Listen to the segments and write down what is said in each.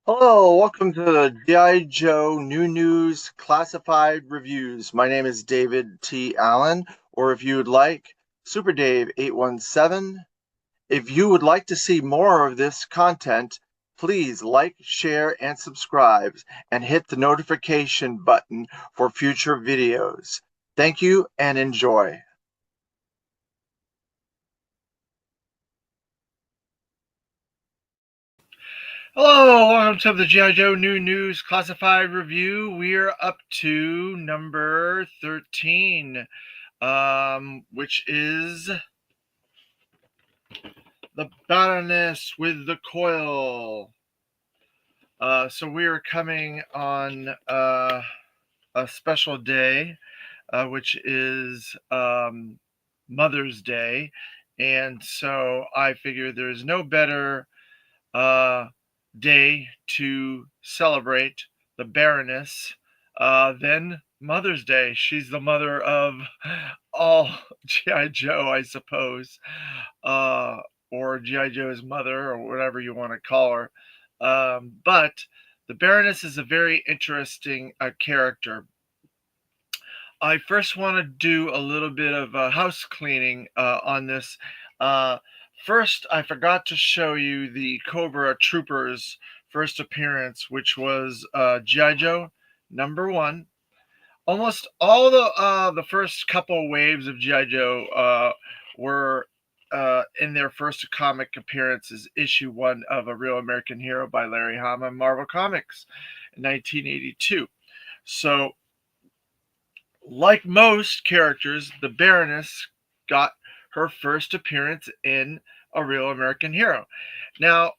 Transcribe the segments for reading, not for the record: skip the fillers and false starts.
Hello, welcome to the G.I. Joe New News Classified Reviews. My name is David T. Allen, or if you would like, Super Dave 817. If you would like to see more of this content, please like, share, and subscribe, and hit the notification button for future videos. Thank you and enjoy. Hello, welcome to the G.I. Joe New News Classified Review. We are up to number 13, which is the Baroness with the Coil. So we are coming on a special day, which is Mother's Day. And so I figure there's no better day to celebrate the Baroness than Mother's Day. She's the mother of all G.I. Joe, I suppose, uh, or G.I. Joe's mother, or whatever you want to call her. But the Baroness is a very interesting character. I first want to do a little bit of house cleaning on this. Uh, First, I forgot to show you the Cobra Troopers' first appearance, which was G.I. Joe #1. Almost all the first couple waves of G.I. Joe were in their first comic appearances, issue 1 of A Real American Hero by Larry Hama, Marvel Comics in 1982. So like most characters, the Baroness got her first appearance in A Real American Hero. Now,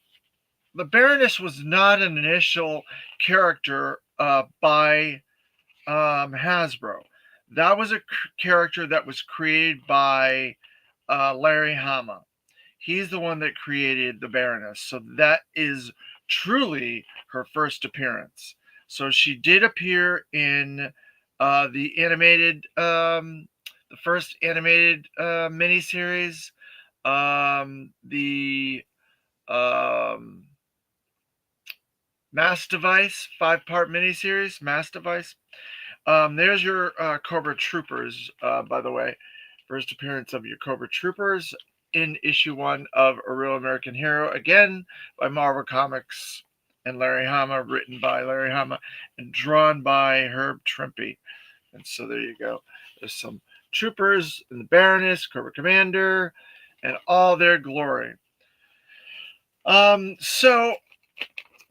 the Baroness was not an initial character by Hasbro. That was a character that was created by Larry Hama. He's the one that created the Baroness. So that is truly her first appearance. So she did appear in the first animated miniseries, the um, Mass Device 5-part miniseries, Mass Device. There's your Cobra Troopers, by the way. First appearance of your Cobra Troopers in issue 1 of A Real American Hero, again by Marvel Comics and Larry Hama, written by Larry Hama and drawn by Herb Trimpe. And so there you go. There's some troopers and the Baroness, Cobra Commander, and all their glory. So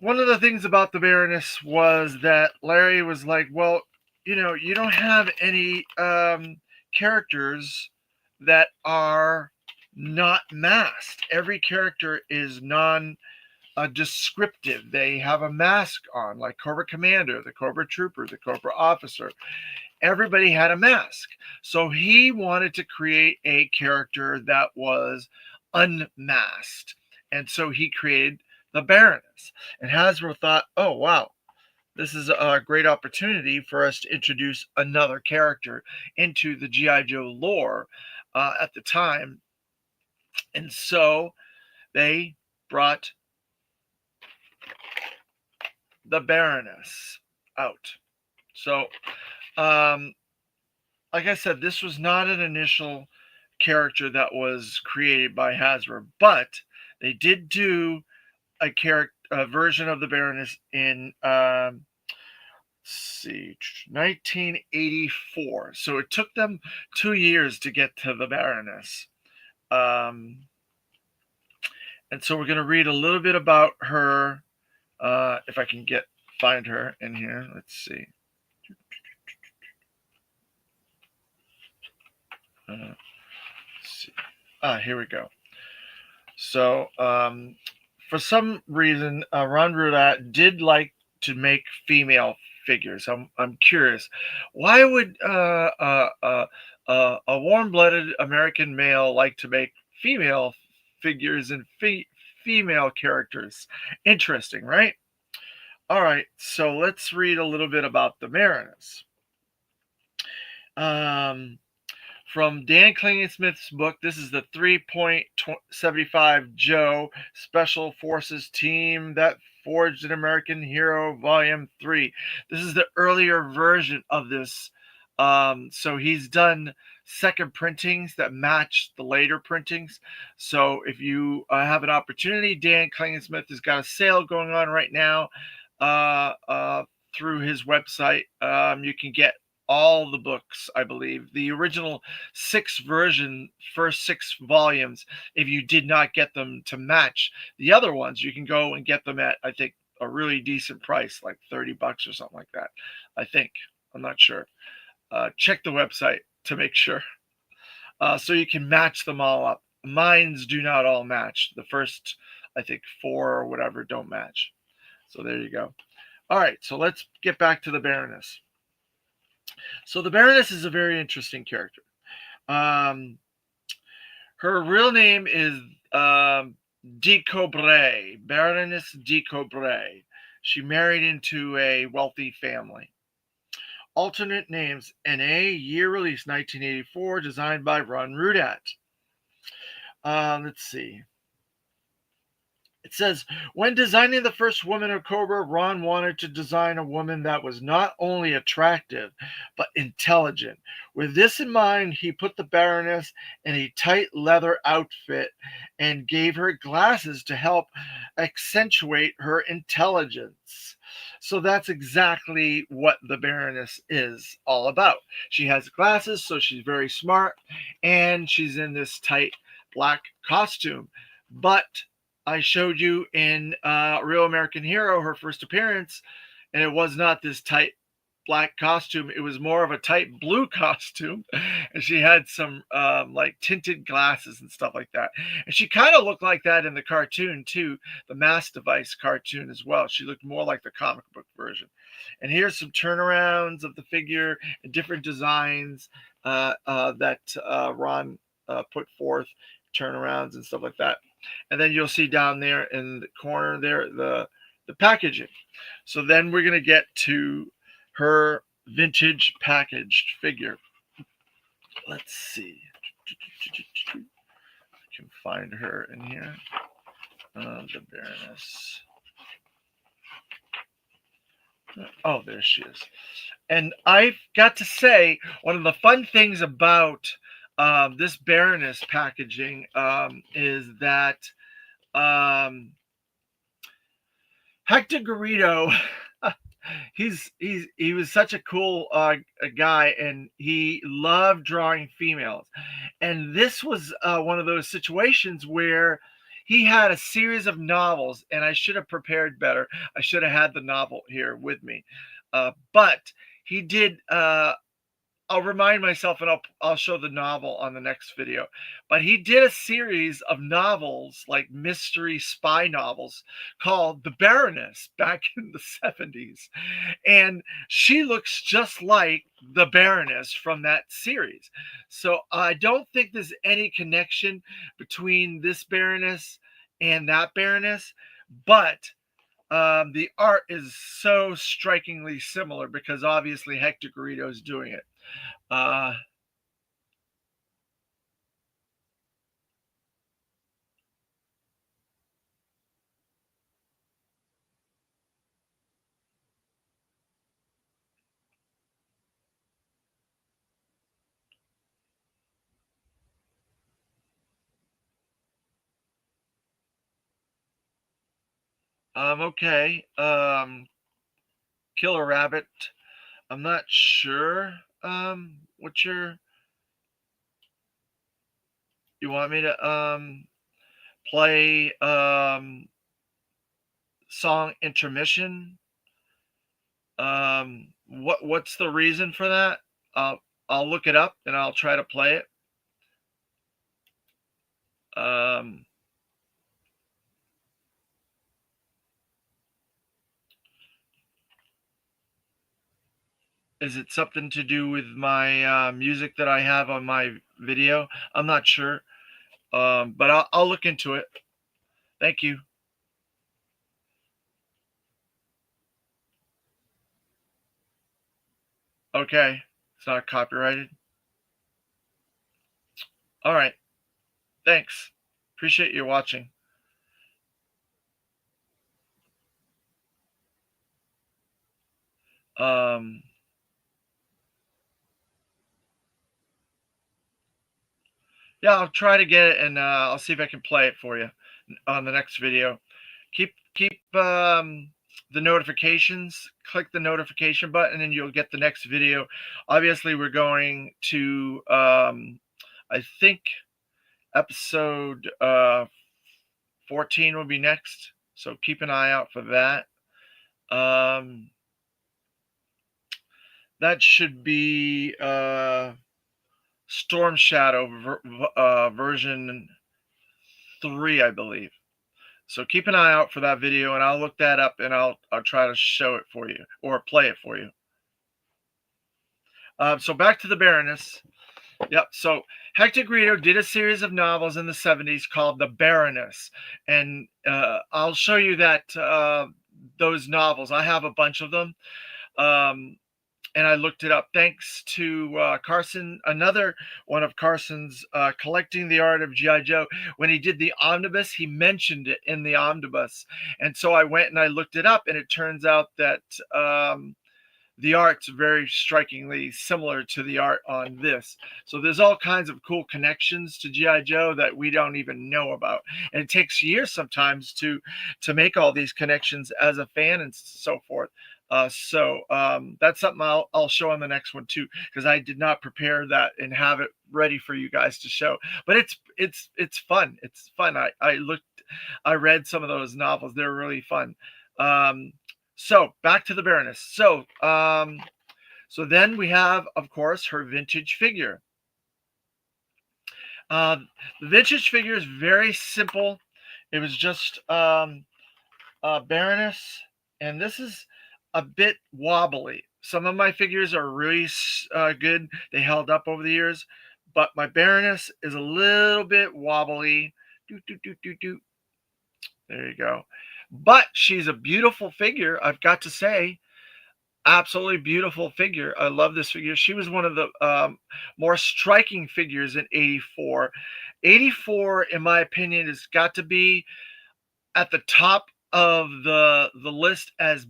one of the things about the Baroness was that Larry was like, well, you don't have any characters that are not masked. Every character is descriptive. They have a mask on, like Cobra Commander, the Cobra Trooper, the Cobra Officer. Everybody had a mask. So he wanted to create a character that was unmasked. And so he created the Baroness. And Hasbro thought, oh, wow, this is a great opportunity for us to introduce another character into the G.I. Joe lore at the time. And so they brought the Baroness out. So, like I said, this was not an initial character that was created by Hasbro, but they did do a version of the Baroness in 1984. So it took them 2 years to get to the Baroness. And so we're going to read a little bit about her. If I can find her in here. Let's see. Let's see. Here we go. So, for some reason, Ron Rudat did like to make female figures. I'm curious, why would a warm-blooded American male like to make female figures and female characters? Interesting, right? All right, so let's read a little bit about the Baroness. From Dan Klingensmith's book, this is the 3.75 Joe Special Forces team that Forged an American Hero Volume 3. This is the earlier version of this. So he's done second printings that match the later printings. So if you have an opportunity, Dan Klingensmith has got a sale going on right now uh, uh, through his website. You can get all the books, I believe. The original first 6 volumes, if you did not get them to match the other ones, you can go and get them at, I think, a really decent price, like $30 or something like that. I think. I'm not sure. Check the website to make sure. So you can match them all up. Mines do not all match. The first, I think, 4 or whatever don't match. So there you go. All right, so let's get back to the Baroness. So the Baroness is a very interesting character. Um, her real name is de Cobray, Baroness de Cobray. She married into a wealthy family. Alternate names: NA, year release 1984, designed by Ron Rudat. Let's see. It says, when designing the first woman of Cobra, Ron wanted to design a woman that was not only attractive, but intelligent. With this in mind, he put the Baroness in a tight leather outfit and gave her glasses to help accentuate her intelligence. So that's exactly what the Baroness is all about. She has glasses, so she's very smart, and she's in this tight black costume. But I showed you in Real American Hero, her first appearance, and it was not this tight black costume. It was more of a tight blue costume, and she had some like tinted glasses and stuff like that. And she kind of looked like that in the cartoon too, the Mass Device cartoon as well. She looked more like the comic book version. And here's some turnarounds of the figure and different designs that Ron put forth, turnarounds and stuff like that. And then you'll see down there in the corner there the packaging. So then we're going to get to her vintage packaged figure. Let's see. I can find her in here. The Baroness. Oh, there she is. And I've got to say, one of the fun things about this Baroness packaging is that Hector Garrido, he was such a cool guy, and he loved drawing females. And this was one of those situations where he had a series of novels, and I should have prepared better. I should have had the novel here with me, but he did. I'll remind myself, and I'll show the novel on the next video. But he did a series of novels, like mystery spy novels, called The Baroness back in the 70s. And she looks just like the Baroness from that series. So I don't think there's any connection between this Baroness and that Baroness, but the art is so strikingly similar because obviously Hector Garrido is doing it. Uh, okay. Killer Rabbit. I'm not sure. What you want me to play song intermission? What's the reason for that? I'll look it up and I'll try to play it. Um, is it something to do with my music that I have on my video? I'm not sure. But I'll look into it. Thank you. Okay. It's not copyrighted. All right. Thanks. Appreciate you watching. Um, yeah, I'll try to get it, and I'll see if I can play it for you on the next video. Keep the notifications. Click the notification button, and you'll get the next video. Obviously, we're going to I think episode 14 will be next, so keep an eye out for that. That should be Storm Shadow version 3, I believe. So keep an eye out for that video, and I'll look that up, and I'll try to show it for you or play it for you. So back to the Baroness. Yep. So Hector Grito did a series of novels in the 70s called The Baroness, and I'll show you that those novels. I have a bunch of them. And I looked it up thanks to Carson, another one of Carson's Collecting the Art of G.I. Joe. When he did the omnibus, he mentioned it in the omnibus. And so I went and I looked it up, and it turns out that the art's very strikingly similar to the art on this. So there's all kinds of cool connections to G.I. Joe that we don't even know about. And it takes years sometimes to make all these connections as a fan and so forth. So that's something I'll show on the next one too, because I did not prepare that and have it ready for you guys to show. But it's fun. It's fun. I read some of those novels. They're really fun. So back to the Baroness. So then we have, of course, her vintage figure. The vintage figure is very simple. It was just Baroness, and this is a bit wobbly. Some of my figures are really good. They held up over the years, but my Baroness is a little bit wobbly. Do, do, do, do, do. There you go. But she's a beautiful figure, I've got to say. Absolutely beautiful figure. I love this figure. She was one of the more striking figures in 84. 84, in my opinion, has got to be at the top of the list as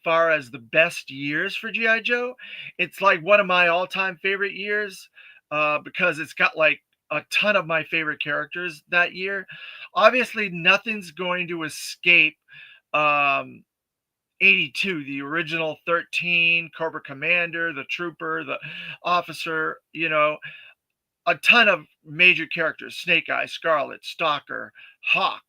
far as the best years for G.I. Joe. It's like one of my all-time favorite years because it's got like a ton of my favorite characters that year. Obviously, nothing's going to escape 82, the original 13, Cobra Commander, the Trooper, the Officer, a ton of major characters: Snake Eye, Scarlet, Stalker, Hawk,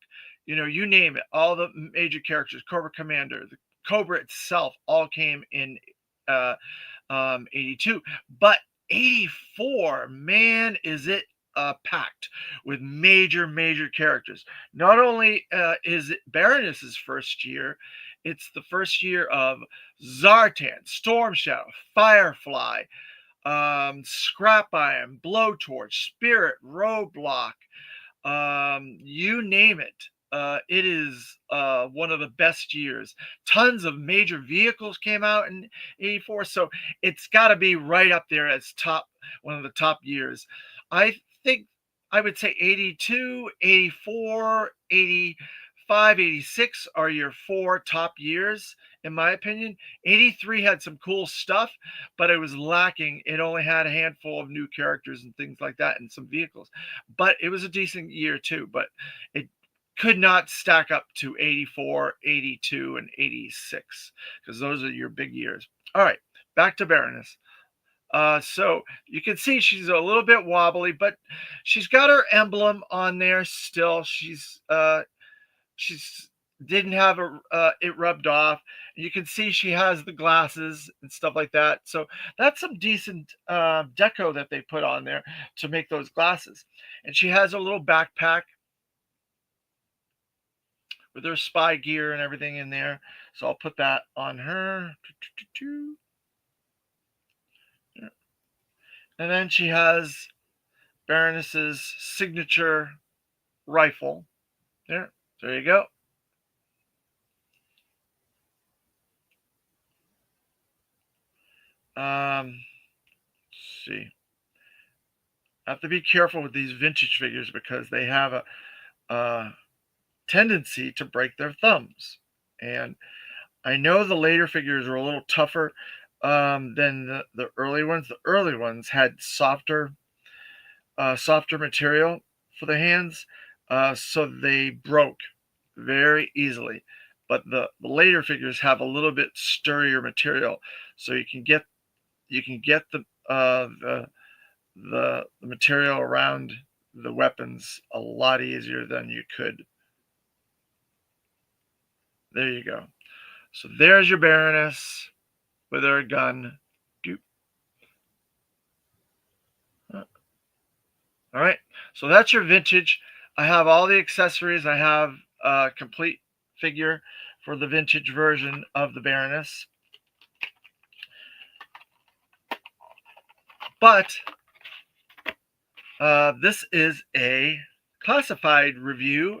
you name it, all the major characters, Cobra Commander, the Cobra itself all came in 82. But 84, man, is it packed with major characters. Not only is it Baroness's first year, it's the first year of Zartan, Storm Shadow, Firefly, Scrap Iron, Blowtorch, Spirit, Roadblock, you name it. It is one of the best years. Tons of major vehicles came out in 84, so it's got to be right up there as one of the top years. I think I would say 82, 84, 85, 86 are your 4 top years, in my opinion. 83 had some cool stuff, but it was lacking. It only had a handful of new characters and things like that and some vehicles. But it was a decent year too, but it could not stack up to 84, 82, and 86 because those are your big years. All right, back to Baroness. So you can see she's a little bit wobbly, but she's got her emblem on there still. She's didn't have it rubbed off. You can see she has the glasses and stuff like that. So that's some decent deco that they put on there to make those glasses. And she has a little backpack with her spy gear and everything in there. So I'll put that on her. And then she has Baroness's signature rifle. There you go. Let's see. I have to be careful with these vintage figures because they have a tendency to break their thumbs. And I know the later figures are a little tougher, than the early ones. The early ones had softer material for the hands, so they broke very easily. But the later figures have a little bit sturdier material, so you can get the material around the weapons a lot easier than you could. There you go. So there's your Baroness with her gun. Doop. All right. So that's your vintage. I have all the accessories. I have a complete figure for the vintage version of the Baroness. But this is a classified review.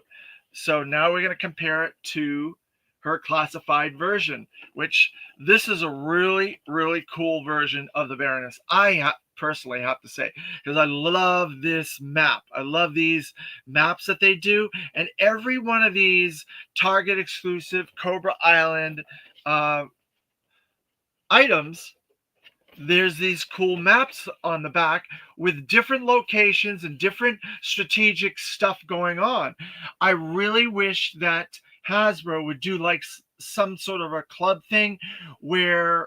So now we're going to compare it to her classified version, which this is a really, really cool version of the Baroness. Personally have to say, because I love this map. I love these maps that they do. And every one of these Target exclusive Cobra Island items, there's these cool maps on the back with different locations and different strategic stuff going on. I really wish that Hasbro would do like some sort of a club thing where,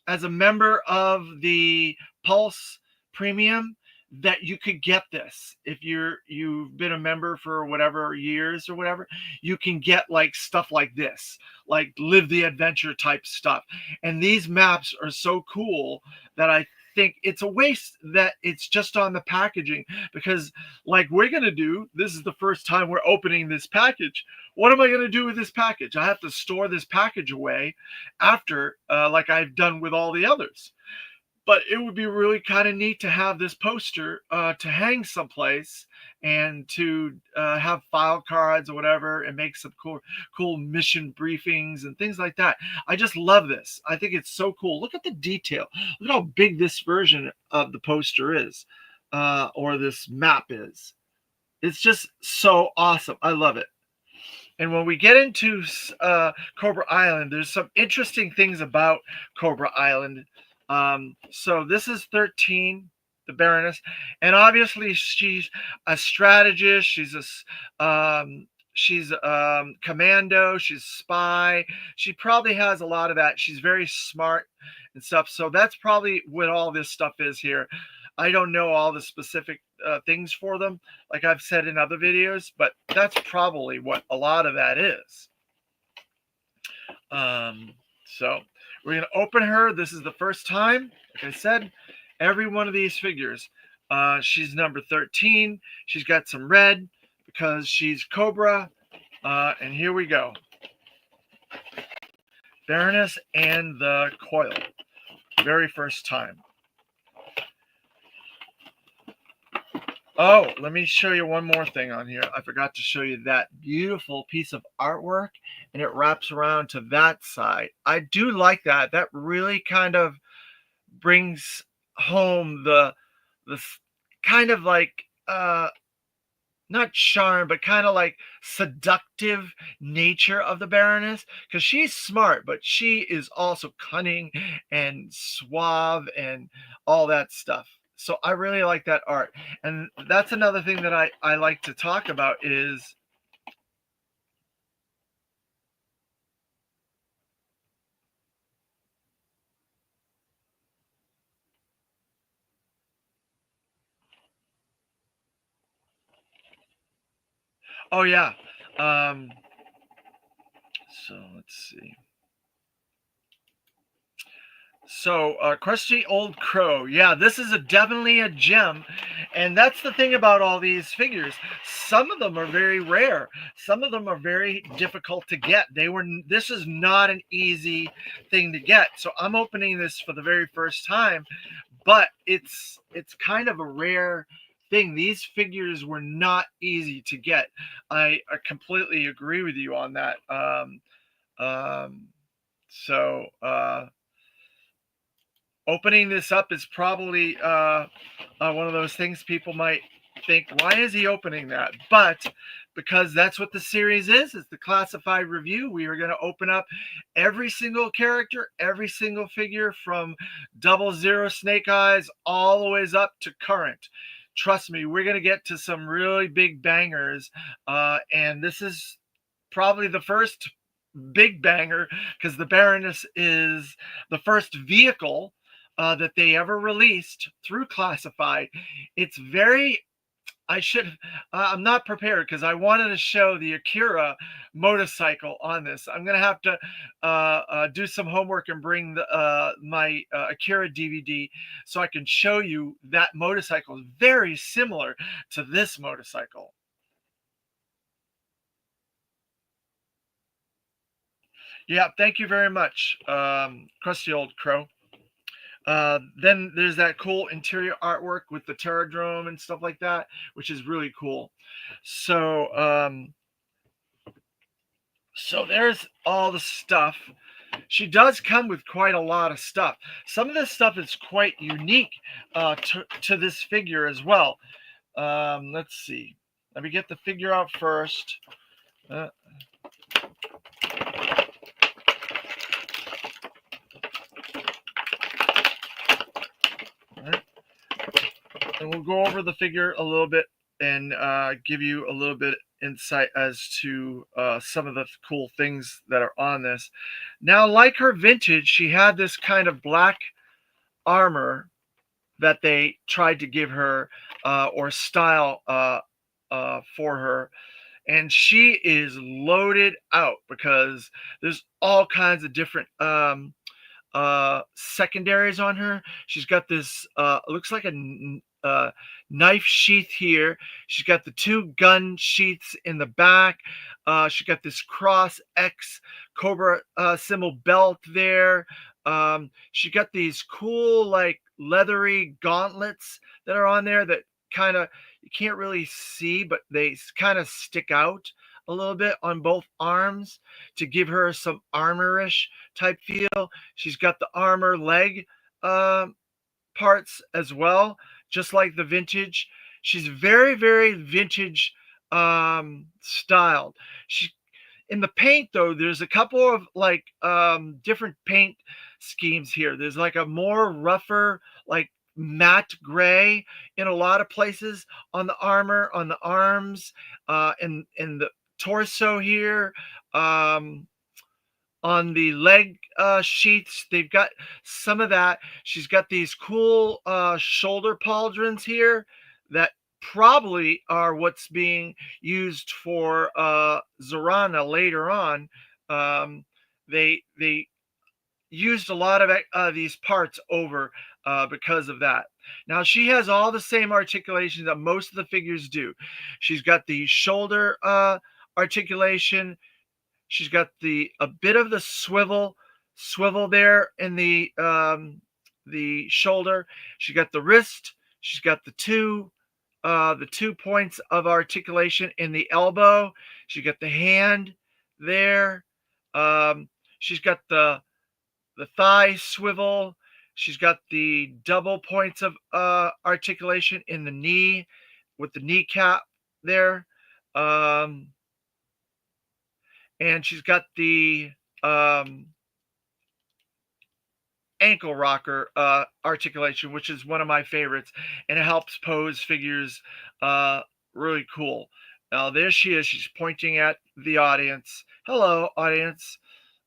as a member of the Pulse Premium, that you could get this. If you've been a member for whatever years or whatever, you can get like stuff like this, like live the adventure type stuff. And these maps are so cool that I think it's a waste that it's just on the packaging, because like we're going to do, this is the first time we're opening this package. What am I going to do with this package? I have to store this package away after, like I've done with all the others. But it would be really kind of neat to have this poster to hang someplace, and to have file cards or whatever, and make some cool mission briefings and things like that. I just love this. I think it's so cool. Look at the detail. Look how big this version of the poster is, or this map is. It's just so awesome. I love it. And when we get into Cobra Island, there's some interesting things about Cobra Island. So this is 13, the Baroness, and obviously she's a strategist. She's commando. She's spy. She probably has a lot of that. She's very smart and stuff. So that's probably what all this stuff is here. I don't know all the specific things for them, like I've said in other videos, but that's probably what a lot of that is. So we're going to open her. This is the first time. Like I said, every one of these figures. She's number 13. She's got some red because she's Cobra. And here we go. Baroness and the Coil. Very first time. Oh, let me show you one more thing on here. I forgot to show you that beautiful piece of artwork, and it wraps around to that side. I do like that. That really kind of brings home the kind of like not charm, but kind of like seductive nature of the Baroness, because she's smart, but she is also cunning and suave and all that stuff. So I really like that art. And that's another thing that I like to talk about is, oh yeah. Um, so let's see. So, Crusty Old Crow. Yeah, this is definitely a gem. And that's the thing about all these figures. Some of them are very rare. Some of them are very difficult to get. This is not an easy thing to get. So I'm opening this for the very first time, but it's kind of a rare thing. These figures were not easy to get. I completely agree with you on that. So opening this up is probably one of those things people might think, why is he opening that? But because that's what the series is, it's the classified review. We are going to open up every single character, every single figure from 00 Snake Eyes all the ways up to current. Trust me, we're going to get to some really big bangers. And this is probably the first big banger because the Baroness is the first vehicle that they ever released through Classified. It's very I should. I'm not prepared because I wanted to show the Akira motorcycle on this. I'm gonna have to do some homework and bring my Akira DVD so I can show you that motorcycle. Very similar to this motorcycle. Yeah, thank you very much, crusty old crow. Then there's that cool interior artwork with the Terradrome and stuff like that, which is really cool. So, so there's all the stuff. She does come with quite a lot of stuff. Some of this stuff is quite unique to this figure as well. Let's see. Let me get the figure out first. Uh, and we'll go over the figure a little bit and give you a little bit insight as to some of the cool things that are on this. Now, like her vintage, she had this kind of black armor that they tried to give her or style for her. And she is loaded out because there's all kinds of different secondaries on her. She's got this looks like a knife sheath here. She's got the two gun sheaths in the back. She got this cross X Cobra symbol belt there. She got these cool like leathery gauntlets that are on there that kind of you can't really see, but they kind of stick out a little bit on both arms to give her some armorish type feel. She's got the armor leg uh, parts as well, just like the vintage. She's very, very vintage styled. She in the paint though, there's a couple of like different paint schemes here. There's like a more rougher, like matte gray in a lot of places on the armor, on the arms, in the torso here. Um, on the leg sheaths, they've got some of that. She's got these cool shoulder pauldrons here that probably are what's being used for Zorana later on. They used a lot of these parts over because of that. Now she has all the same articulation that most of the figures do. She's got the shoulder articulation. She's got a bit of the swivel there in the shoulder. She got the wrist. She's got the 2 points of articulation in the elbow. She got the hand there. She's got the thigh swivel. She's got the double points of articulation in the knee with the kneecap there. And she's got the ankle rocker articulation, which is one of my favorites, and it helps pose figures really cool. Now there she is. She's pointing at the audience. Hello, audience.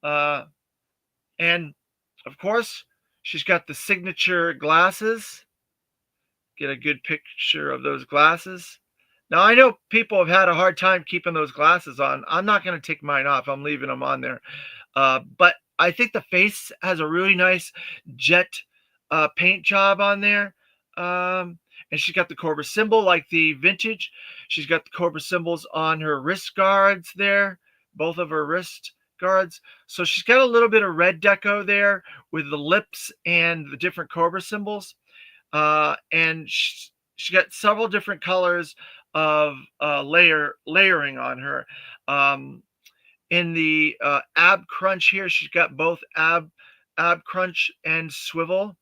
And of course, she's got the signature glasses. Get a good picture of those glasses. Now, I know people have had a hard time keeping those glasses on. I'm not going to take mine off. I'm leaving them on there. But I think the face has a really nice jet paint job on there. And she's got the Cobra symbol like the vintage. She's got the Cobra symbols on her wrist guards there, both of her wrist guards. So she's got a little bit of red deco there with the lips and the different Cobra symbols. And she got several different colors of layering on her. In the ab crunch here, she's got both ab crunch and swivel.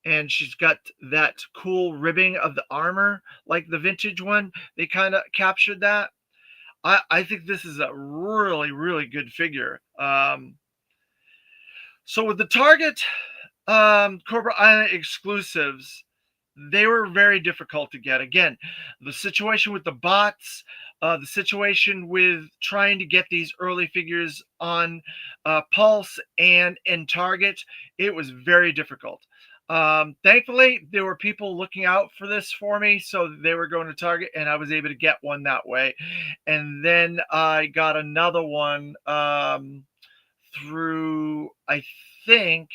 and she's got that cool ribbing of the armor like the vintage one. They kind of captured that. I think this is a really, really good figure. So with the Target Cobra Island exclusives, they were very difficult to get. Again, the situation with the bots, the situation with trying to get these early figures on Pulse and in Target, it was very difficult. Thankfully, there were people looking out for this for me, so they were going to Target, and I was able to get one that way. And then I got another one through, I think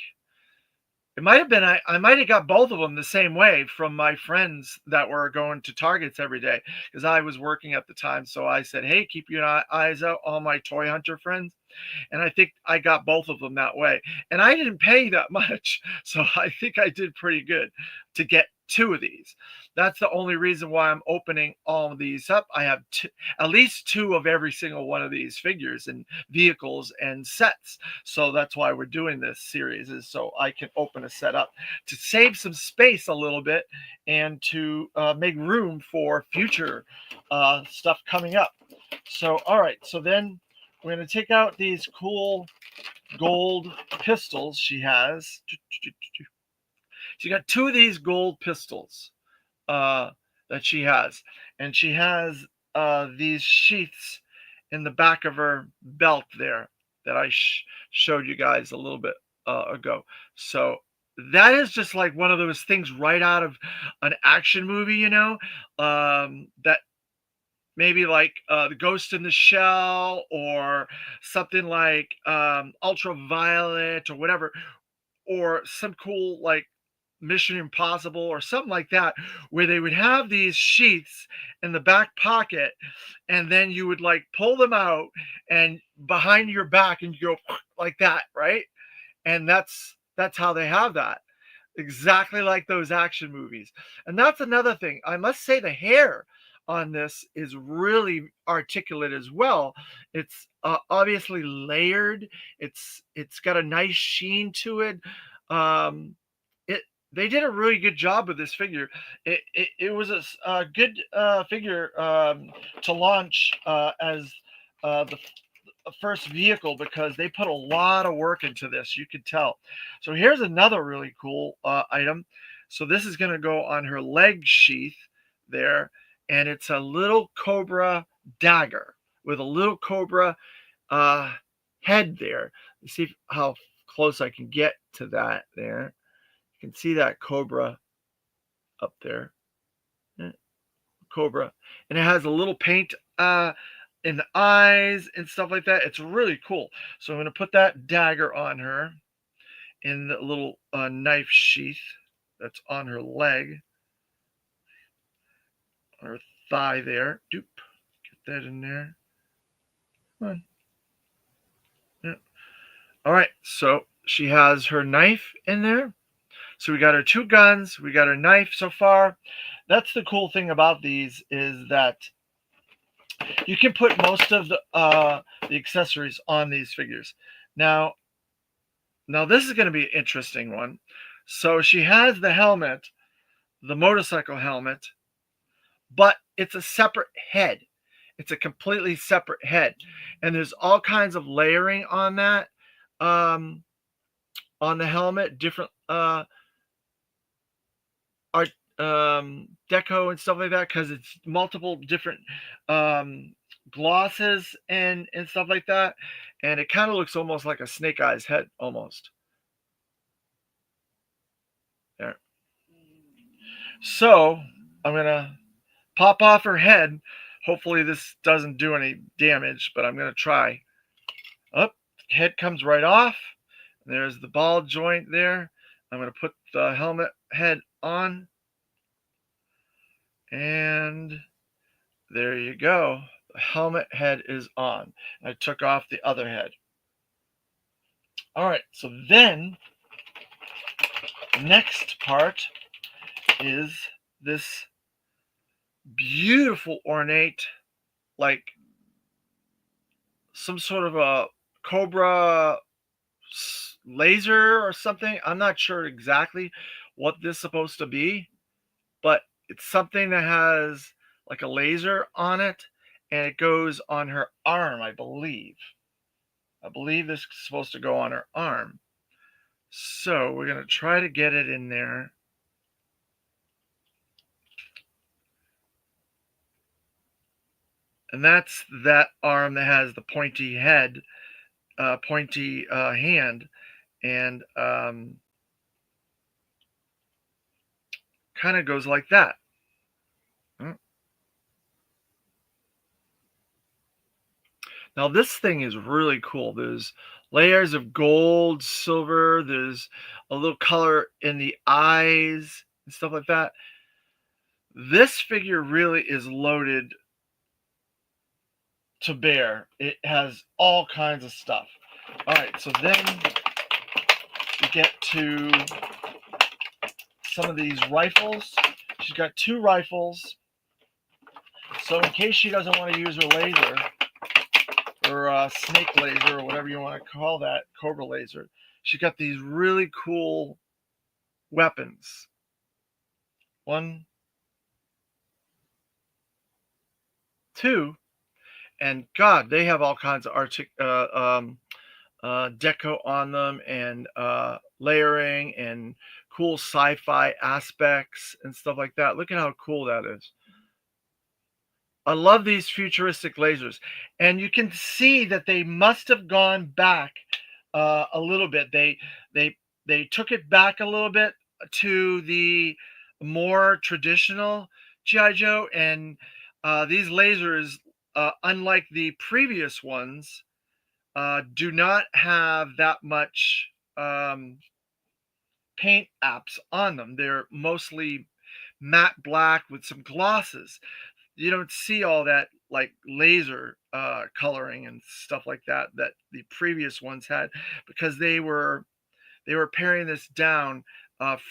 it might have been I might have got both of them the same way from my friends that were going to Targets every day because I was working at the time. So I said, "Hey, keep your eyes out, all my toy hunter friends." And I think I got both of them that way. And I didn't pay that much, so I think I did pretty good to get two of these. That's the only reason why I'm opening all of these up. I have at least two of every single one of these figures and vehicles and sets. So that's why we're doing this series, is so I can open a set up to save some space a little bit and to make room for future stuff coming up. So, all right. So then we're going to take out these cool gold pistols she has. She got two of these gold pistols uh, that she has. And she has these sheaths in the back of her belt there that I showed you guys a little bit ago. So that is just like one of those things right out of an action movie, that maybe like the Ghost in the Shell or something like Ultraviolet or whatever, or some cool like Mission Impossible or something like that, where they would have these sheaths in the back pocket, and then you would like pull them out and behind your back, and you go like that, right? And that's how they have that, exactly like those action movies. And that's another thing. I must say the hair on this is really articulate as well. It's obviously layered. It's got a nice sheen to it. Um, it they did a really good job with this figure. It was a good figure to launch as the first vehicle because they put a lot of work into this. You could tell. So here's another really cool item. So this is going to go on her leg sheath there, and it's a little cobra dagger with a little cobra uh, head there. Let's see how close I can get to that there. You can see that cobra up there. Cobra. And it has a little paint in the eyes and stuff like that. It's really cool. So I'm going to put that dagger on her in the little knife sheath that's on her leg, on her thigh there. Doop. Get that in there. Come on. Yeah. All right. So she has her knife in there. So we got our two guns, we got our knife so far. That's the cool thing about these is that you can put most of the accessories on these figures. Now, now this is going to be an interesting one. So she has the helmet, the motorcycle helmet, but it's a separate head. It's a completely separate head, and there's all kinds of layering on that, on the helmet, different art deco and stuff like that because it's multiple different um glosses and stuff like that, and it kind of looks almost like a snake eyes head almost there. So I'm gonna pop off her head. Hopefully this doesn't do any damage, but I'm gonna try. Up, head comes right off. There's the ball joint there. I'm gonna put the helmet head on, and there you go. The helmet head is on. I took off the other head. All right, so then the next part is this beautiful ornate, like some sort of a cobra laser or something. I'm not sure exactly what this is supposed to be, but it's something that has like a laser on it, and it goes on her arm, I believe. I believe this is supposed to go on her arm. So we're going to try to get it in there. And that's that arm that has the pointy head, pointy hand, and kind of goes like that. Now this thing is really cool. There's layers of gold, silver, there's a little color in the eyes and stuff like that. This figure really is loaded to bear. It has all kinds of stuff. All right, so then we get to some of these rifles. She's got 2 rifles. So in case she doesn't want to use her laser, or snake laser, or whatever you want to call that, cobra laser, she got these really cool weapons. 1, 2, and God, they have all kinds of deco on them, and layering, and cool sci-fi aspects and stuff like that. Look at how cool that is. I love these futuristic lasers, and you can see that they must have gone back a little bit. They took it back a little bit to the more traditional GI Joe, and these lasers, unlike the previous ones, do not have that much paint apps on them. They're mostly matte black with some glosses. You don't see all that like laser coloring and stuff like that that the previous ones had, because they were paring this down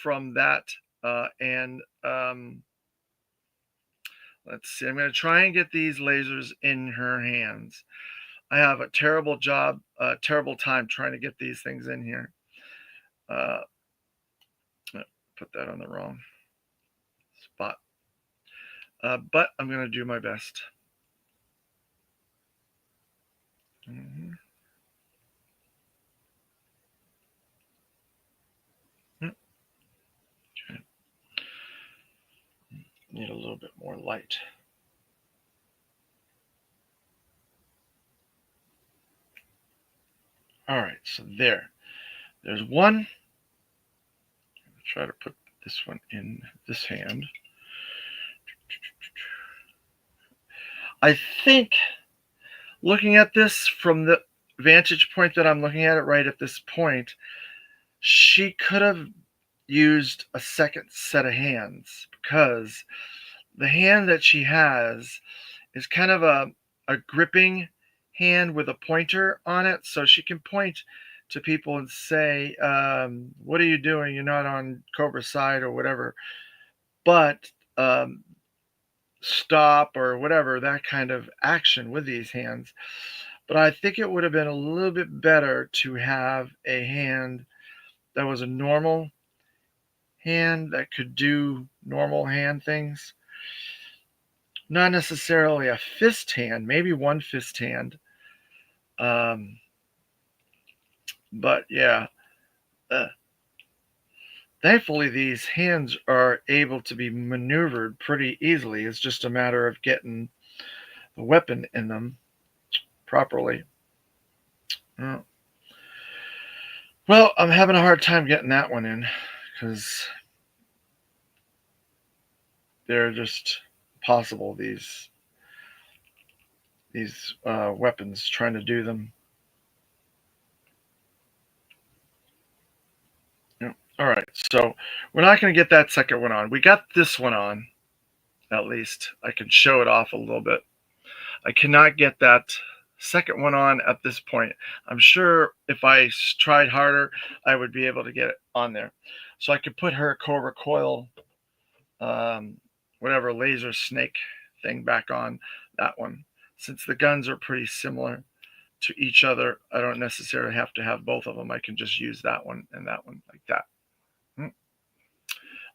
from that. And let's see, I'm going to try and get these lasers in her hands. I have a terrible time trying to get these things in here. Put that on the wrong spot. But I'm going to do my best. Mm-hmm. Okay. Need a little bit more light. All right, so there's one. Try to put this one in this hand. I think, looking at this from the vantage point that I'm looking at it right at this point, she could have used a second set of hands, because the hand that she has is kind of a gripping hand with a pointer on it, so she can point to people and say, what are you doing? You're not on Cobra's side, or whatever. But stop, or whatever, that kind of action with these hands. But I think it would have been a little bit better to have a hand that was a normal hand that could do normal hand things. Not necessarily a fist hand, maybe one fist hand. But yeah, thankfully these hands are able to be maneuvered pretty easily. It's just a matter of getting the weapon in them properly. Well, I'm having a hard time getting that one in, because they're just possible, these weapons, trying to do them. All right, so we're not going to get that second one on. We got this one on, at least. I can show it off a little bit. I cannot get that second one on at this point. I'm sure if I tried harder, I would be able to get it on there. So I could put her Cobra Coil, whatever, laser snake thing back on that one. Since the guns are pretty similar to each other, I don't necessarily have to have both of them. I can just use that one and that one like that.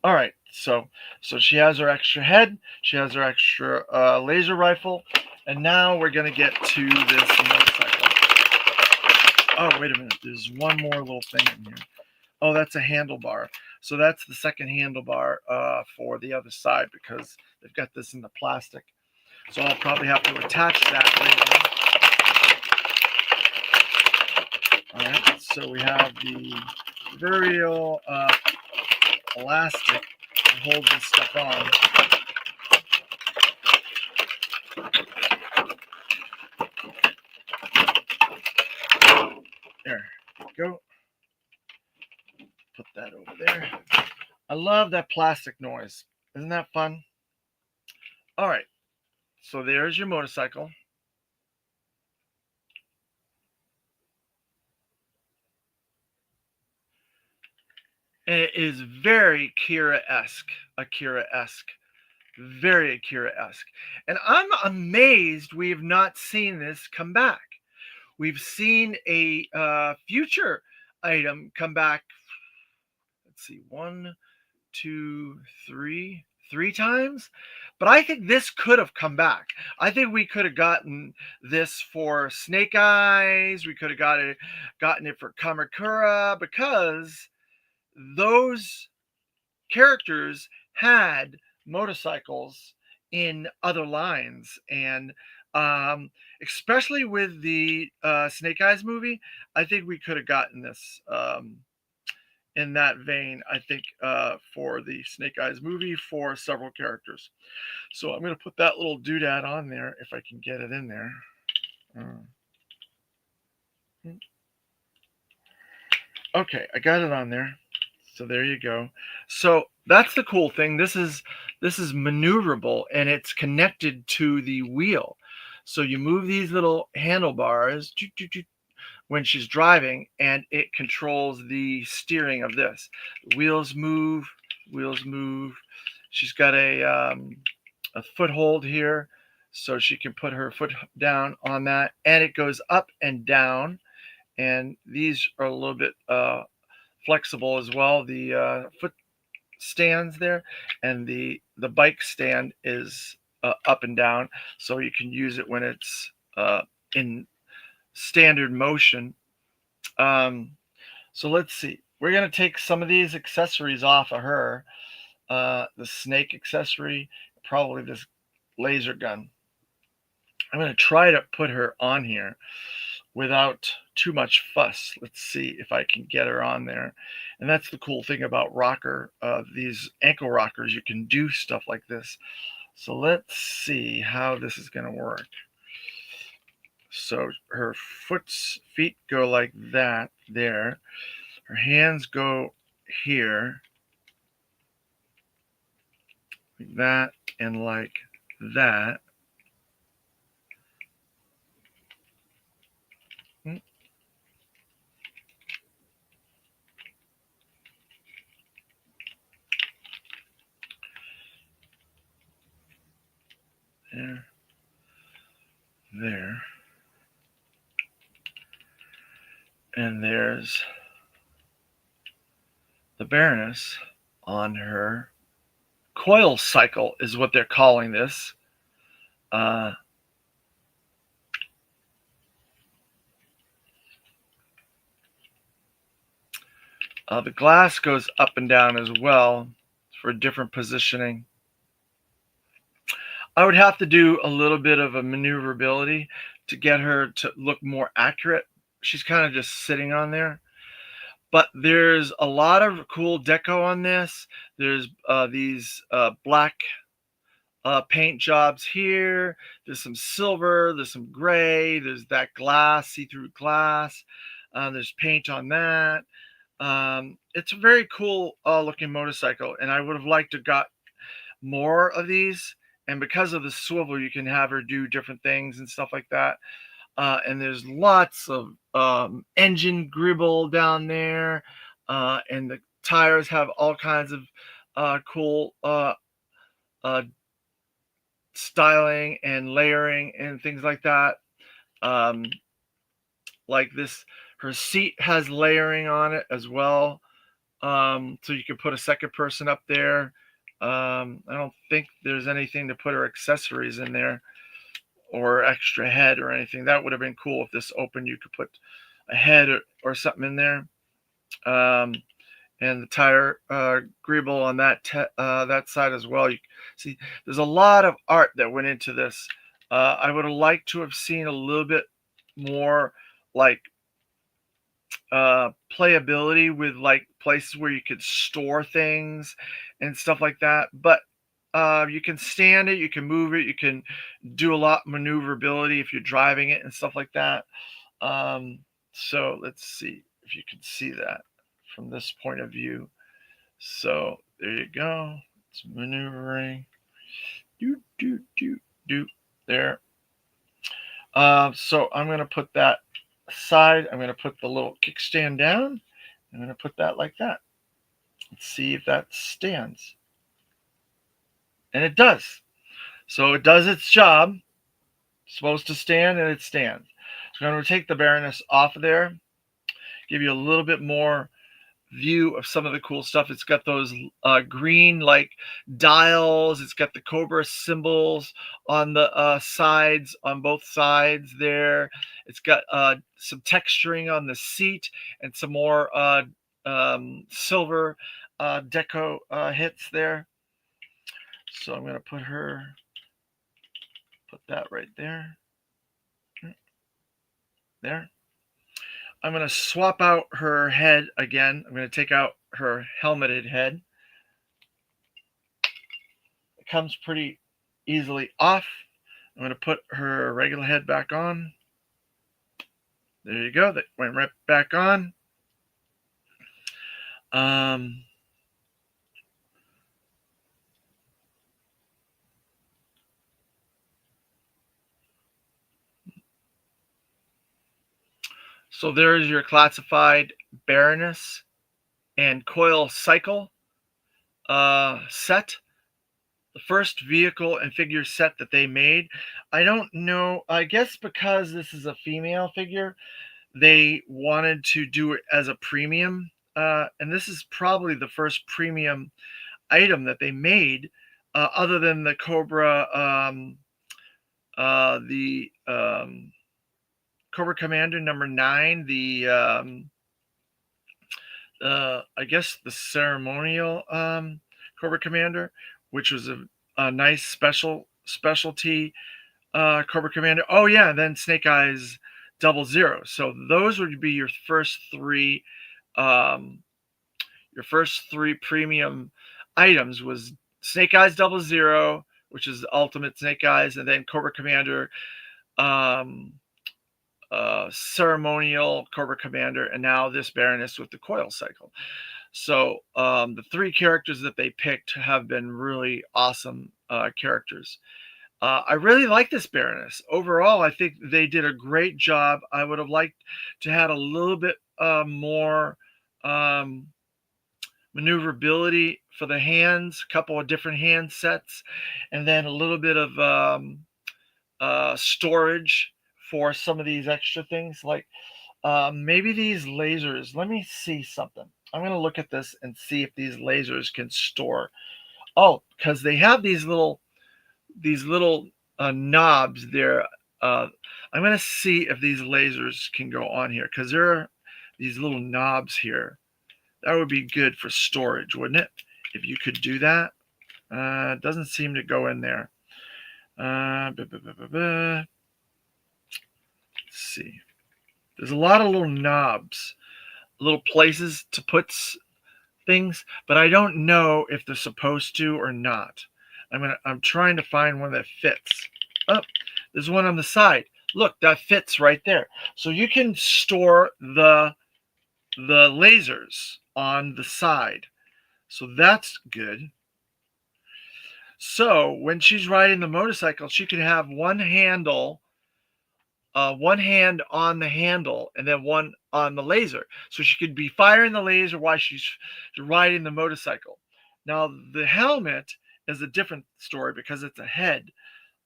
All right, so she has her extra head, she has her extra laser rifle, and now we're gonna get to this motorcycle. Oh, wait a minute. There's one more little thing in here. Oh, that's a handlebar. So that's the second handlebar for the other side because they've got this in the plastic. So I'll probably have to attach that later. All right. So we have the proverbial elastic to hold this stuff on. There we go. Put that over there. I love that plastic noise. Isn't that fun? All right. So there's your motorcycle. And it is very Akira-esque, very Akira-esque. And I'm amazed we have not seen this come back. We've seen a future item come back. Let's see, one, two, three times. But I think this could have come back. I think we could have gotten this for Snake Eyes. We could have gotten it for Kamakura because those characters had motorcycles in other lines, and especially with the Snake Eyes movie, I think we could have gotten this in that vein. I think for the Snake Eyes movie for several characters. So I'm going to put that little doodad on there if I can get it in there. Okay, I got it on there. So there you go. So that's the cool thing. This is maneuverable and it's connected to the wheel. So you move these little handlebars when she's driving and it controls the steering of this. Wheels move, wheels move. She's got a foothold here so she can put her foot down on that and it goes up and down. And these are a little bit flexible as well. The foot stands there, and the bike stand is up and down, so you can use it when it's in standard motion. Um, so let's see. We're gonna take some of these accessories off of her. The snake accessory, probably this laser gun. I'm gonna try to put her on here without too much fuss. Let's see if I can get her on there. And that's the cool thing about rocker, these ankle rockers, you can do stuff like this. So let's see how this is going to work. So her feet go like that there. Her hands go here, like that, and like that. There, there. And there's the Baroness on her coil cycle is what they're calling this. The glass goes up and down as well for different positioning. I would have to do a little bit of a maneuverability to get her to look more accurate. She's kind of just sitting on there. But there's a lot of cool deco on this. There's these black paint jobs here. There's some silver. There's some gray. There's that glass, see-through glass. There's paint on that. It's a very cool looking motorcycle, and I would have liked to got more of these. And because of the swivel, you can have her do different things and stuff like that. And there's lots of engine gribble down there, and the tires have all kinds of cool styling and layering and things like that. Like this, her seat has layering on it as well. So you could put a second person up there. I don't think there's anything to put her accessories in there or extra head or anything. That would have been cool if this opened. You could put a head or something in there. Um, and the tire greeble on that side as well. You see, there's a lot of art that went into this. I would have liked to have seen a little bit more like playability with like places where you could store things and stuff like that. But you can stand it, you can move it, you can do a lot of maneuverability if you're driving it and stuff like that. So let's see if you can see that from this point of view. So there you go. It's maneuvering. Do do do do. There. So I'm gonna put that aside. I'm gonna put the little kickstand down. I'm gonna put that like that. Let's see if that stands. And it does. So it does its job. It's supposed to stand and it stands. So I'm gonna take the Baroness off of there. Give you a little bit more view of some of the cool stuff. It's got those green like dials. It's got the Cobra symbols on the sides, on both sides there. It's got some texturing on the seat and some more silver deco hits there. So I'm going to put that right there. There. I'm going to swap out her head again. I'm going to take out her helmeted head. It comes pretty easily off. I'm going to put her regular head back on. There you go. That went right back on. Um, so there is your classified Baroness and Coil cycle set. The first vehicle and figure set that they made. I don't know. I guess because this is a female figure, they wanted to do it as a premium. And this is probably the first premium item that they made, other than the Cobra, the Cobra Commander number 9, I guess the ceremonial Cobra Commander, which was a nice specialty Cobra Commander. Oh yeah, and then Snake Eyes 00. So those would be um, your first three premium items was Snake Eyes 00, which is the ultimate Snake Eyes, and then Cobra Commander, um, ceremonial Cobra Commander, and now this Baroness with the Coil cycle. So the three characters that they picked have been really awesome characters. I really like this Baroness. Overall, I think they did a great job. I would have liked to have a little bit more um, maneuverability for the hands, a couple of different hand sets, and then a little bit of storage for some of these extra things. Like maybe these lasers. Let me see something. I'm going to look at this and see if these lasers can store. Oh, because they have these little knobs there. I'm going to see if these lasers can go on here because there are these little knobs here. That would be good for storage, wouldn't it? If you could do that. It doesn't seem to go in there. Let's see. There's a lot of little knobs, little places to put things, but I don't know if they're supposed to or not. I'm trying to find one that fits. Oh, there's one on the side. Look, that fits right there. So you can store the lasers on the side. So that's good. So when she's riding the motorcycle, she can have one hand on the handle and then one on the laser. So she could be firing the laser while she's riding the motorcycle. Now, the helmet is a different story because it's a head.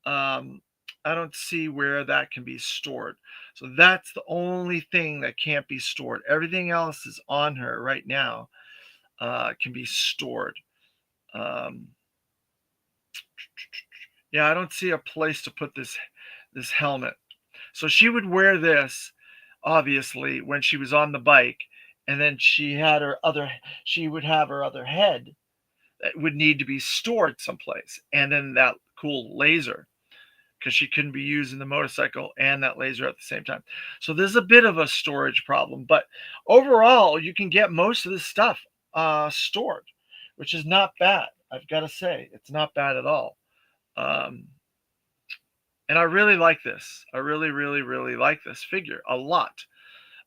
Um, I don't see where that can be stored. So that's the only thing that can't be stored. Everything else is on her right now. can be stored. Um, yeah, I don't see a place to put this helmet. So she would wear this obviously when she was on the bike, and then she would have her other head that would need to be stored someplace, and then that cool laser, because she couldn't be using the motorcycle and that laser at the same time. So there's a bit of a storage problem, but overall, you can get most of this stuff stored, which is not bad. I've got to say, it's not bad at all. Um, and I really like this. I really, really, really like this figure a lot.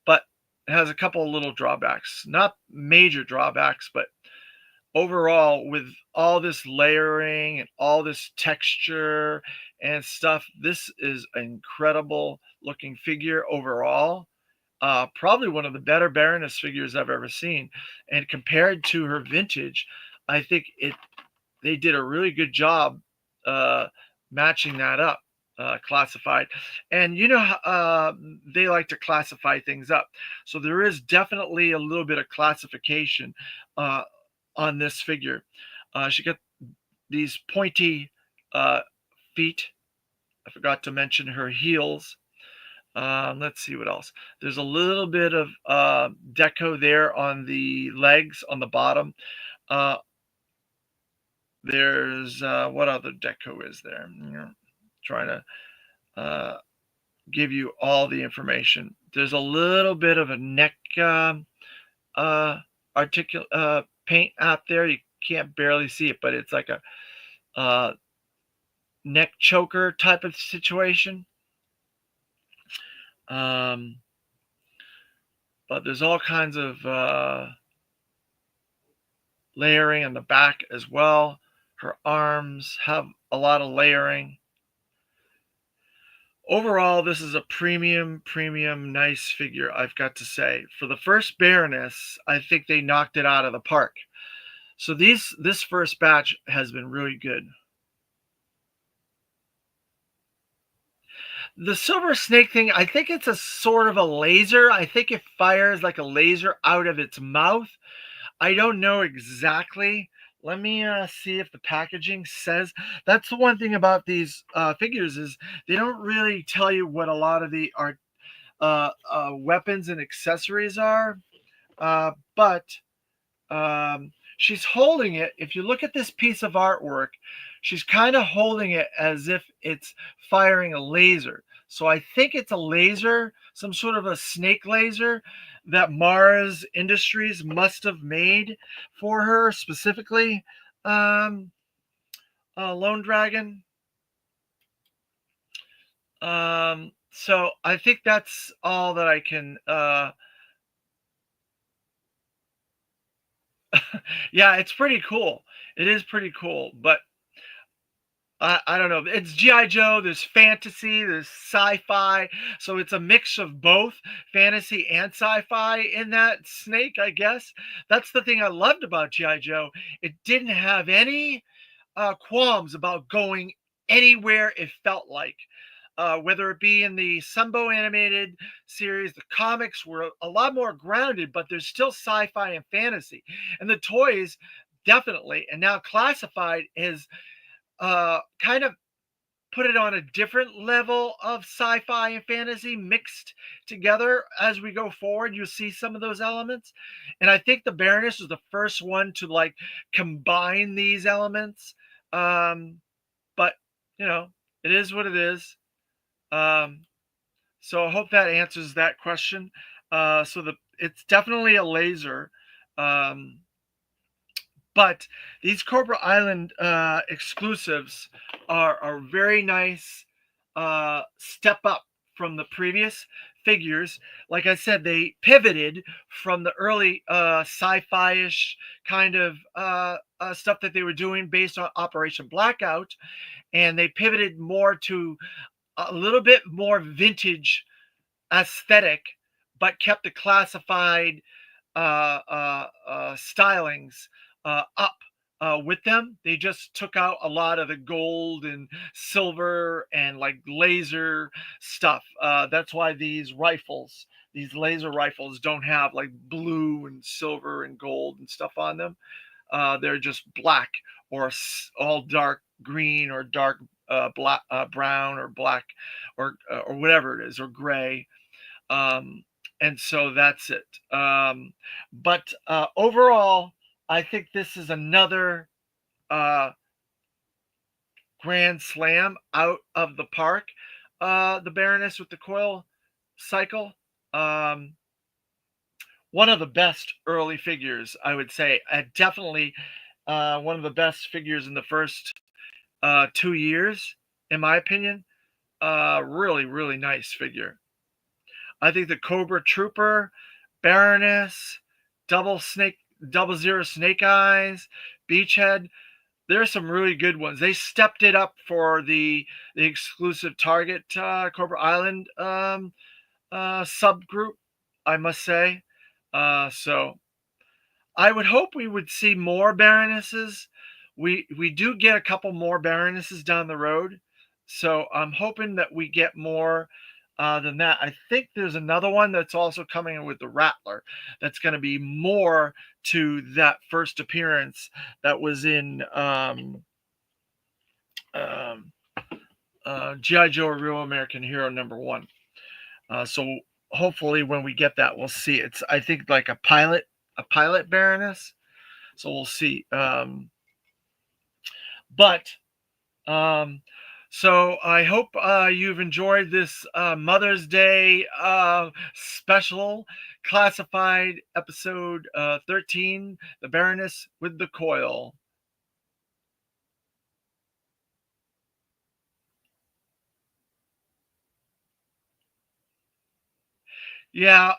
But it has a couple of little drawbacks. Not major drawbacks, but overall, with all this layering and all this texture and stuff, this is an incredible looking figure overall. Probably one of the better Baroness figures I've ever seen. And compared to her vintage, I think they did a really good job uh, matching that up, classified. And they like to classify things up. So there is definitely a little bit of classification uh, on this figure. She got these pointy uh, feet. I forgot to mention her heels. Let's see what else. There's a little bit of deco there on the legs on the bottom. Uh, there's what other deco is there? Trying to give you all the information. There's a little bit of a neck uh, paint out there. You can't barely see it, but it's like a neck choker type of situation. Um, but there's all kinds of layering on the back as well. Her arms have a lot of layering. Overall, this is a premium, nice figure, I've got to say. For the first Baroness, I think they knocked it out of the park. So this first batch has been really good. The silver snake thing, I think it's a sort of a laser. I think it fires like a laser out of its mouth. I don't know exactly. Let me see if the packaging says. That's the one thing about these figures is they don't really tell you what a lot of the art weapons and accessories are. But she's holding it. If you look at this piece of artwork, she's kind of holding it as if it's firing a laser. So I think it's a laser, some sort of a snake laser that Mars Industries must have made for her specifically. Um, Lone Dragon. So I think that's all that I can. Yeah, it's pretty cool. It is pretty cool, but I don't know. It's GI Joe. There's fantasy. There's sci-fi. So it's a mix of both fantasy and sci-fi in that snake. I guess that's the thing I loved about GI Joe. It didn't have any qualms about going anywhere it felt like. Whether it be in the Sunbow animated series, the comics were a lot more grounded, but there's still sci-fi and fantasy. And the toys, definitely. And now Classified is kind of put it on a different level of sci-fi and fantasy mixed together. As we go forward, you'll see some of those elements, and I think the Baroness was the first one to like combine these elements. um but it is what it is. um so I hope that answers that question. It's definitely a laser. um but these Cobra Island exclusives are very nice step up from the previous figures. Like I said, they pivoted from the early sci-fi-ish kind of stuff that they were doing based on Operation Blackout, and they pivoted more to a little bit more vintage aesthetic, but kept the classified stylings up. with them. They just took out a lot of the gold and silver and like laser stuff. That's why these laser rifles, don't have like blue and silver and gold and stuff on them. They're just black or all dark green or dark black, brown or black or whatever it is, or gray. Um, and so that's it. But overall, I think this is another uh, grand slam out of the park. The Baroness with the coil cycle. Um, One of the best early figures, I would say. Definitely one of the best figures in the first 2 years, in my opinion. Really, really nice figure. I think the Cobra Trooper, Baroness, Double Zero Snake Eyes, Beachhead. There's some really good ones. They stepped it up for the exclusive Target Cobra Island subgroup, I must say. So I would hope we would see more Baronesses. We do get a couple more Baronesses down the road, so I'm hoping that we get more than that. I think there's another one that's also coming in with the Rattler. That's going to be more to that first appearance that was in um, GI Joe: Real American Hero #1. So hopefully, when we get that, we'll see. It's, I think, like a pilot Baroness. So we'll see. But um, so I hope you've enjoyed this Mother's Day special classified episode 13, The Baroness with the Coil. Yeah,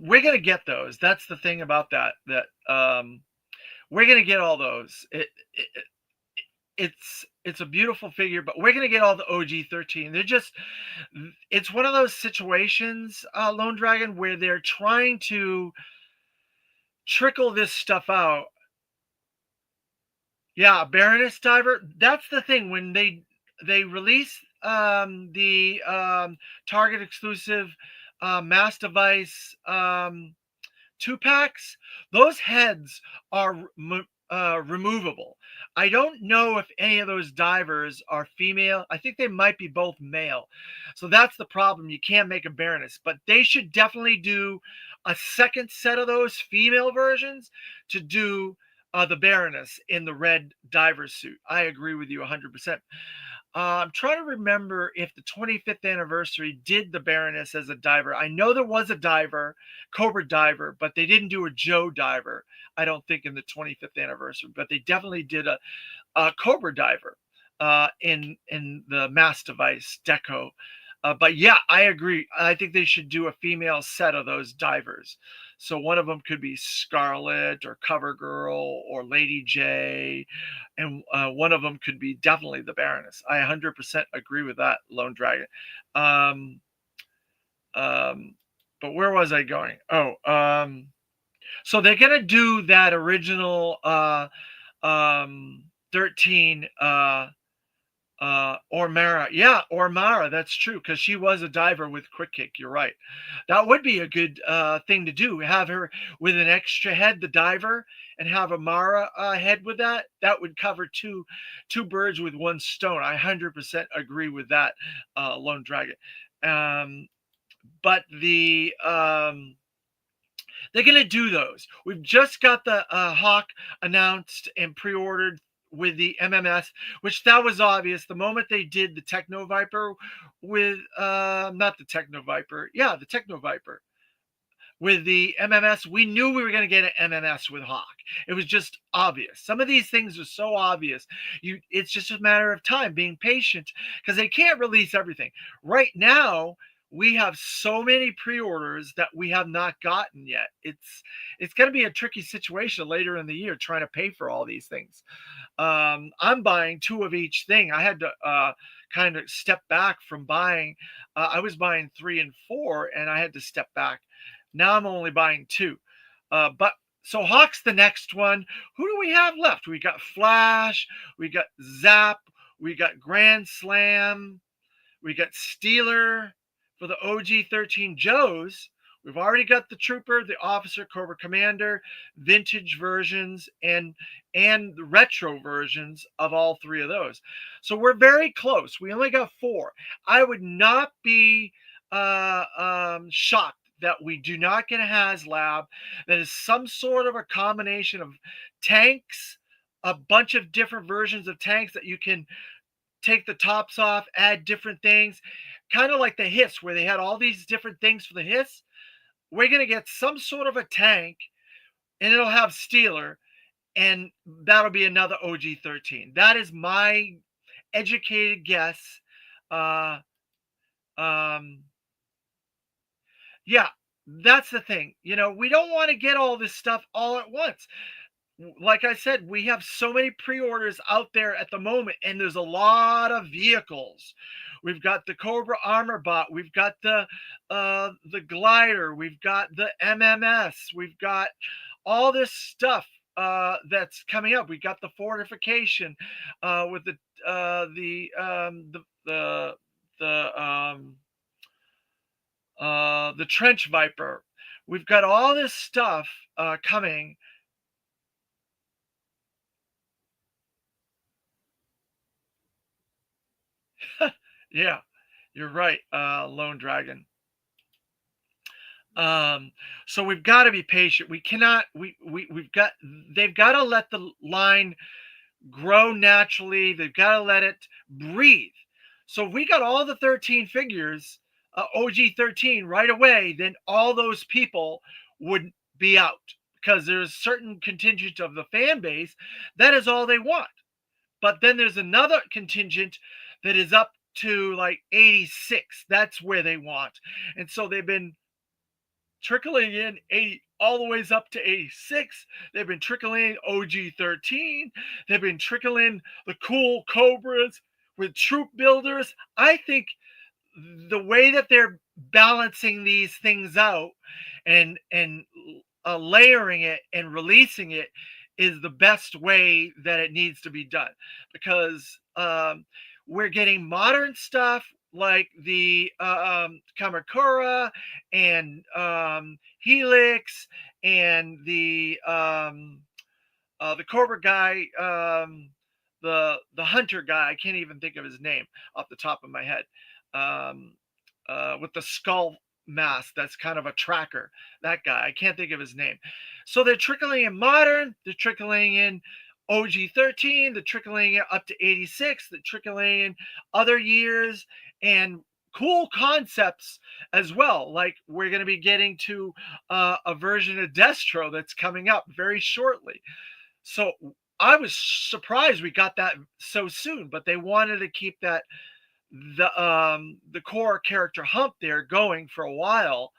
we're gonna get those. That's the thing about that. We're gonna get all those. It's a beautiful figure, but we're gonna get all the OG 13. It's one of those situations, Lone Dragon, where they're trying to trickle this stuff out. Yeah, Baroness Diver. That's the thing, when they release the Target exclusive mass device 2 packs, those heads are removable. I don't know if any of those divers are female. I think they might be both male. So that's the problem. You can't make a Baroness, but they should definitely do a second set of those female versions to do the Baroness in the red diver suit. I agree with you 100%. I'm trying to remember if the 25th anniversary did the Baroness as a diver. I know there was a diver, Cobra diver, but they didn't do a Joe diver, I don't think, in the 25th anniversary. But they definitely did a Cobra diver in the mass device deco. But yeah, I agree. I think they should do a female set of those divers. So one of them could be Scarlet or CoverGirl or Lady J, and one of them could be definitely the Baroness. I 100% agree with that, Lone Dragon. Um, um, but where was I going? So they're gonna do that original 13 Ormara. Yeah, Ormara, that's true, because she was a diver with quick kick. You're right. That would be a good thing to do. Have her with an extra head, the diver, and have a Mara head with that. That would cover two birds with one stone. I 100% agree with that, Lone Dragon. Um, but they're gonna do those. We've just got the Hawk announced and pre-ordered with the MMS, which that was obvious the moment they did the Techno Viper with not the Techno Viper, yeah, the Techno Viper with the MMS. We knew we were going to get an MMS with Hawk. It was just obvious. Some of these things are so obvious. It's just a matter of time, being patient, because they can't release everything right now. We have so many pre-orders that we have not gotten yet. It's going to be a tricky situation later in the year trying to pay for all these things. I'm buying two of each thing. I had to kind of step back from buying. I was buying 3 and 4, and I had to step back. Now I'm only buying 2. But So Hawk's the next one. Who do we have left? We got Flash, we got Zap, we got Grand Slam, we got Steeler for the OG 13 Joes. We've already got the Trooper, the Officer, Cobra Commander, vintage versions, and the retro versions of all three of those. So we're very close. We only got four. I would not be shocked that we do not get a HasLab that is some sort of a combination of tanks, a bunch of different versions of tanks that you can take the tops off, add different things, kind of like the Hiss, where they had all these different things for the Hiss. We're going to get some sort of a tank, and it'll have Steeler, and that'll be another OG 13. That is my educated guess. Uh, um, yeah, that's the thing. We don't want to get all this stuff all at once. Like I said, we have so many pre-orders out there at the moment, and there's a lot of vehicles. We've got the Cobra Armor Bot, we've got the glider, we've got the MMS, we've got all this stuff that's coming up. We got the fortification with the trench viper. We've got all this stuff coming. Yeah, you're right, Lone Dragon. Um, so we've got to be patient. We cannot. We've got. They've got to let the line grow naturally. They've got to let it breathe. So if we got all the 13 figures, OG 13 right away, then all those people would be out because there's a certain contingent of the fan base that is all they want. But then there's another contingent that is up to like 86. That's where they want. And so they've been trickling in 80 all the ways up to 86. They've been trickling OG 13. They've been trickling the cool Cobras with troop builders. I think the way that they're balancing these things out and layering it and releasing it is the best way that it needs to be done, because we're getting modern stuff like the Kamakura and Helix and the Cobra guy, the Hunter guy. I can't even think of his name off the top of my head. Um, with the skull mask, that's kind of a tracker. That guy, I can't think of his name. So they're trickling in modern. They're trickling in OG 13. They're trickling it up to 86. They're trickling in other years and cool concepts as well. Like we're going to be getting to a version of Destro that's coming up very shortly. So I was surprised we got that so soon, but they wanted to keep the core character hump there going for a while,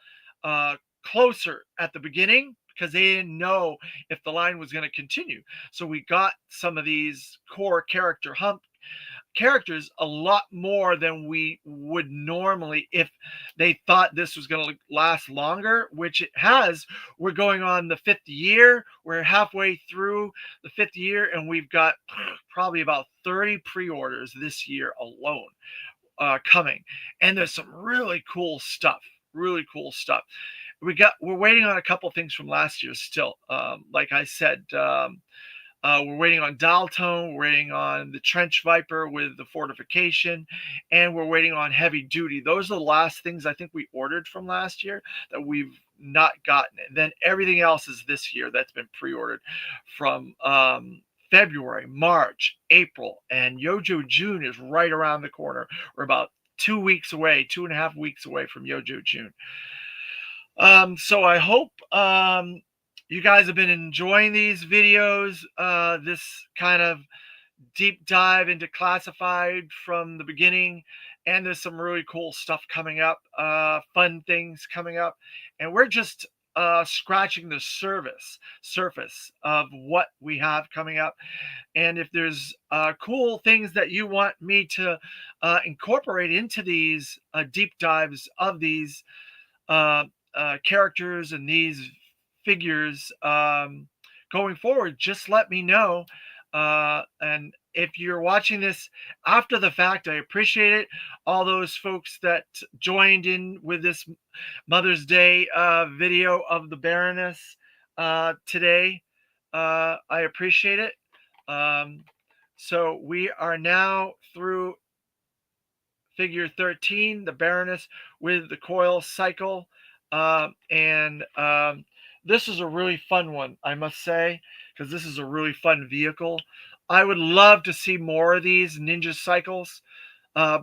closer at the beginning, because they didn't know if the line was going to continue. So we got some of these core character hump characters a lot more than we would normally if they thought this was going to last longer, which it has. We're going on the 5th year. We're halfway through the 5th year, and we've got probably about 30 pre-orders this year alone coming, and there's some really cool stuff. Really cool stuff. We're waiting on a couple things from last year still. Like I said, we're waiting on Daltone, we're waiting on the Trench Viper with the fortification, and we're waiting on Heavy Duty. Those are the last things I think we ordered from last year that we've not gotten. And then everything else is this year that's been pre-ordered from February, March, April, and Yojo June is right around the corner. We're about 2 weeks away, 2.5 weeks away from Yojo June. So I hope you guys have been enjoying these videos, this kind of deep dive into classified from the beginning. And there's some really cool stuff coming up, fun things coming up. And we're just scratching the surface of what we have coming up. And if there's cool things that you want me to incorporate into these deep dives of these uh, characters and these figures going forward, just let me know. And if you're watching this after the fact, I appreciate it. All those folks that joined in with this Mother's Day video of the Baroness today, I appreciate it. Um, so we are now through figure 13, the Baroness with the coil cycle. And this is a really fun one, I must say, because this is a really fun vehicle. I would love to see more of these ninja cycles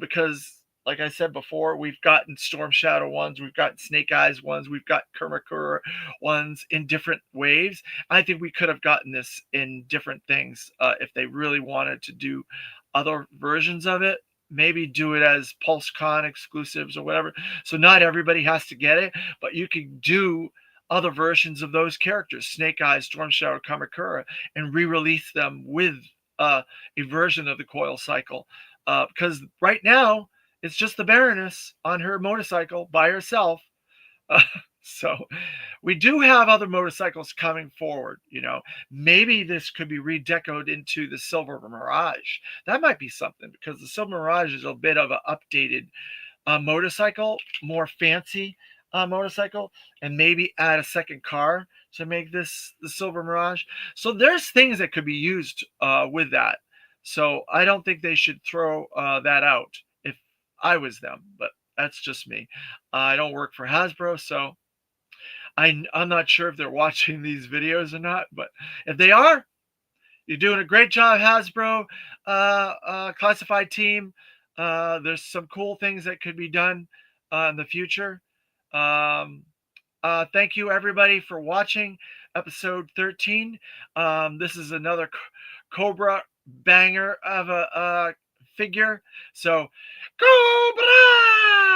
because, like I said before, we've gotten Storm Shadow ones, we've got Snake Eyes ones, we've got Kurmakura ones in different waves. I think we could have gotten this in different things if they really wanted to do other versions of it. Maybe do it as PulseCon exclusives or whatever. So not everybody has to get it, but you can do other versions of those characters, Snake Eyes, Storm Shadow, Kamakura, and re-release them with a version of the coil cycle. Because right now it's just the Baroness on her motorcycle by herself. Uh, so we do have other motorcycles coming forward. Maybe this could be redecoed into the Silver Mirage. That might be something because the Silver Mirage is a bit of an updated motorcycle, more fancy motorcycle, and maybe add a second car to make this the Silver Mirage. So there's things that could be used with that. So I don't think they should throw that out if I was them, but that's just me. I don't work for Hasbro, so I'm not sure if they're watching these videos or not, but if they are, you're doing a great job, Hasbro classified team. There's some cool things that could be done in the future. Um, Thank you, everybody, for watching episode 13. This is another Cobra banger of a figure. So, Cobra!